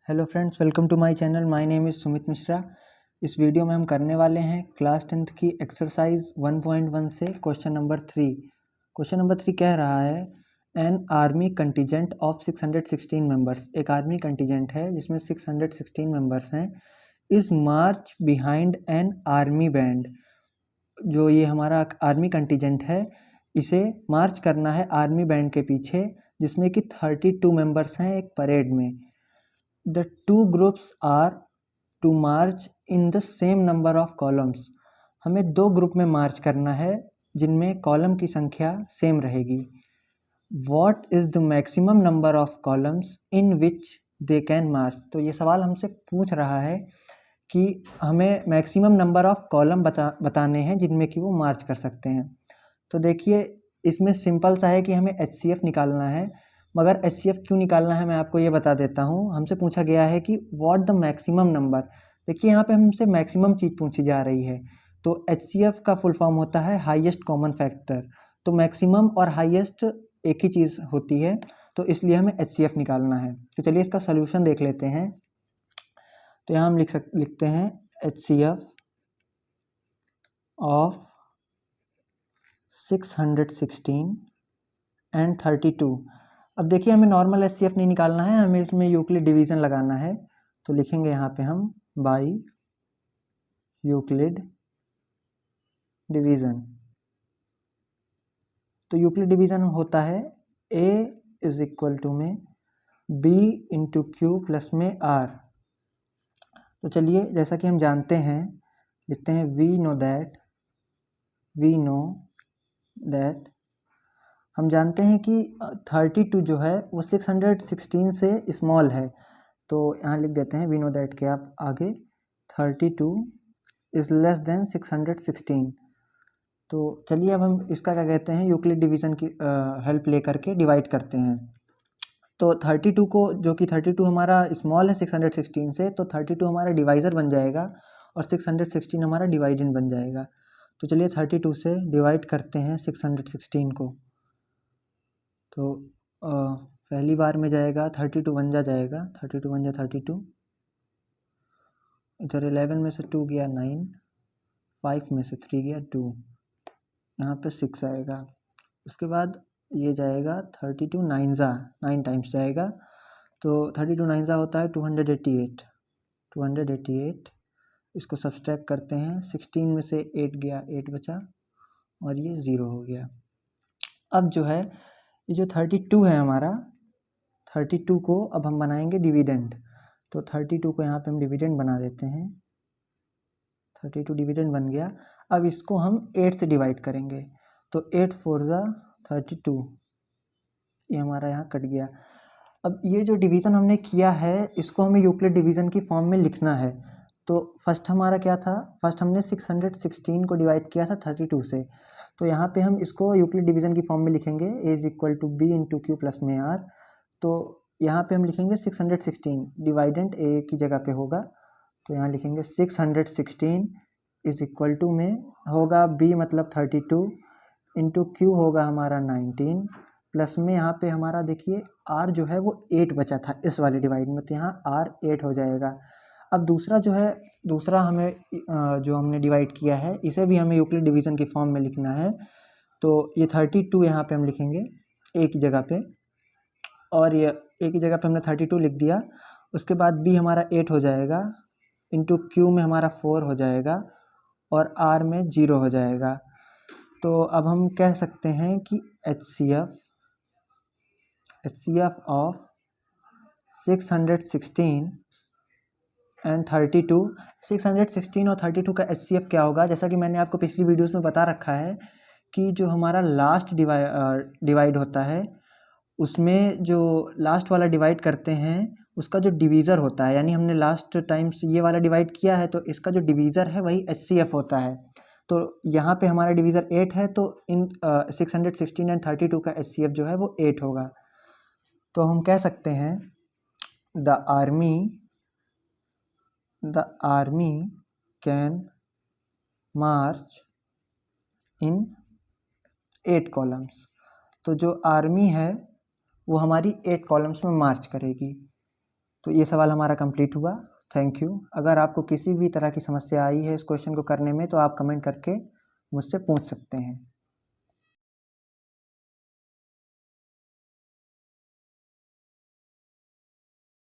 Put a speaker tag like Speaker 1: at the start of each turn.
Speaker 1: Hello friends, welcome to my channel. My name is Sumit Mishra. इस video में हम करने वाले हैं क्लास 10th की एक्सरसाइज 1.1 से क्वेश्चन नंबर 3। क्वेश्चन नंबर 3 कह रहा है an army contingent of 616 members. एक आर्मी कंटीजेंट है जिसमें 616 मेंबर्स हैं। इस मार्च बिहाइंड एन आर्मी बैंड। जो ये हमारा आर्मी कंटीजेंट है, इसे मार्च करना है आर्मी बैंड के पीछे, जिसमें कि 32 मेंबर्स हैं एक परेड में। The two groups are to march in the same number of columns। हमें दो ग्रुप में मार्च करना है जिनमें कॉलम की संख्या सेम रहेगी। What is the maximum number of columns in which they can march? तो ये सवाल हमसे पूछ रहा है कि हमें मैक्सिमम नंबर ऑफ कॉलम बताने हैं जिनमें कि वो मार्च कर सकते हैं। तो देखिए, इसमें सिंपल सा है कि हमें HCF निकालना है, मगर HCF क्यों निकालना है मैं आपको ये बता देता हूँ। हमसे पूछा गया है कि व्हाट द मैक्सिमम नंबर। देखिए, यहाँ पे हमसे मैक्सिमम चीज़ पूछी जा रही है, तो HCF का फुल फॉर्म होता है हाईएस्ट कॉमन फैक्टर। तो मैक्सिमम और हाईएस्ट एक ही चीज़ होती है, तो इसलिए हमें HCF निकालना है। तो चलिए इसका सोल्यूशन देख लेते हैं। तो यहाँ हम लिखते हैं HCF ऑफ 616 एंड 32। अब देखिए, हमें नॉर्मल HCF नहीं निकालना है, हमें इसमें यूक्लिड डिवीज़न लगाना है। तो लिखेंगे यहाँ पे हम बाई यूक्लिड डिवीज़न। तो यूक्लिड डिवीज़न होता है A इज इक्वल टू में B इंटू क्यू प्लस में R। तो चलिए, जैसा कि हम जानते हैं, लिखते हैं वी नो दैट हम जानते हैं कि 32 जो है वो 616 से स्मॉल है। तो यहाँ लिख देते हैं वी नो दैट के आप आगे 32 इज़ लेस देन 616। तो चलिए, अब हम इसका क्या कहते हैं, यूक्लिड डिवीज़न की हेल्प ले करके डिवाइड करते हैं। तो 32 को, जो कि 32 हमारा स्मॉल है 616 से, तो 32 हमारा डिवाइज़र बन जाएगा और 616 हमारा डिवाइडेंड बन जाएगा। तो चलिए 32 से डिवाइड करते हैं 616 को। तो पहली बार में जाएगा 32 वन जा जाएगा, 32 वन जा 32, इधर 11 में से 2 गया 9, 5 में से 3 गया 2, यहाँ पे 6 आएगा। उसके बाद ये जाएगा 32 9 जा 9 टाइम्स जाएगा, तो 32 9 जा होता है 288। इसको सब्सट्रैक्ट करते हैं, 16 में से 8 गया 8 बचा और ये 0 हो गया। अब जो है ये जो 32 है हमारा, 32 को अब हम बनाएंगे डिविडेंड। तो 32 को यहाँ पे हम डिविडेंड बना देते हैं। 32 डिविडेंड बन गया। अब इसको हम 8 से डिवाइड करेंगे, तो 8 4 जा 32, ये हमारा यहाँ कट गया। अब ये जो डिवीज़न हमने किया है, इसको हमें यूक्लिड डिवीज़न की फॉर्म में लिखना है। तो फर्स्ट हमारा क्या था, फर्स्ट हमने 616 को डिवाइड किया था 32 से। तो यहाँ पे हम इसको यूक्लिड डिवीज़न की फॉर्म में लिखेंगे A is equal to B into Q plus में R। तो यहाँ पे हम लिखेंगे 616, डिवाइडेंट A की जगह पे होगा, तो यहाँ लिखेंगे 616 इज इक्वल टू में होगा B मतलब 32 इंटू क्यू होगा हमारा 19 प्लस में यहाँ पे हमारा देखिए R जो है वो 8 बचा था इस वाले डिवाइड में, तो यहाँ R 8 हो जाएगा। अब दूसरा जो है, दूसरा हमें जो हमने डिवाइड किया है, इसे भी हमें यूक्लिड डिवीज़न की फॉर्म में लिखना है। तो ये 32 यहाँ पे हम लिखेंगे A की जगह पे, और ये A की जगह पे हमने 32 लिख दिया। उसके बाद B हमारा 8 हो जाएगा, इंटू Q में हमारा 4 हो जाएगा और R में 0 हो जाएगा। तो अब हम कह सकते हैं कि HCF ऑफ 616 एंड 32, 616 और 32 का HCF क्या होगा, जैसा कि मैंने आपको पिछली वीडियोस में बता रखा है कि जो हमारा लास्ट डिवाइड होता है, उसमें जो लास्ट वाला डिवाइड करते हैं उसका जो डिवीज़र होता है, यानी हमने लास्ट टाइम्स ये वाला डिवाइड किया है, तो इसका जो डिवीज़र है वही HCF होता है। तो यहाँ पे हमारा डिवीज़र 8 है, तो इन 616 एंड 32 का HCF जो है वो 8 होगा। तो हम कह सकते हैं the army can March in 8 columns. तो जो आर्मी है वो हमारी 8 कॉलम्स में मार्च करेगी। तो तो ये सवाल हमारा कंप्लीट हुआ। Thank you. अगर आपको किसी भी तरह की समस्या आई है इस क्वेश्चन को करने में तो आप कमेंट करके मुझसे पूछ सकते हैं।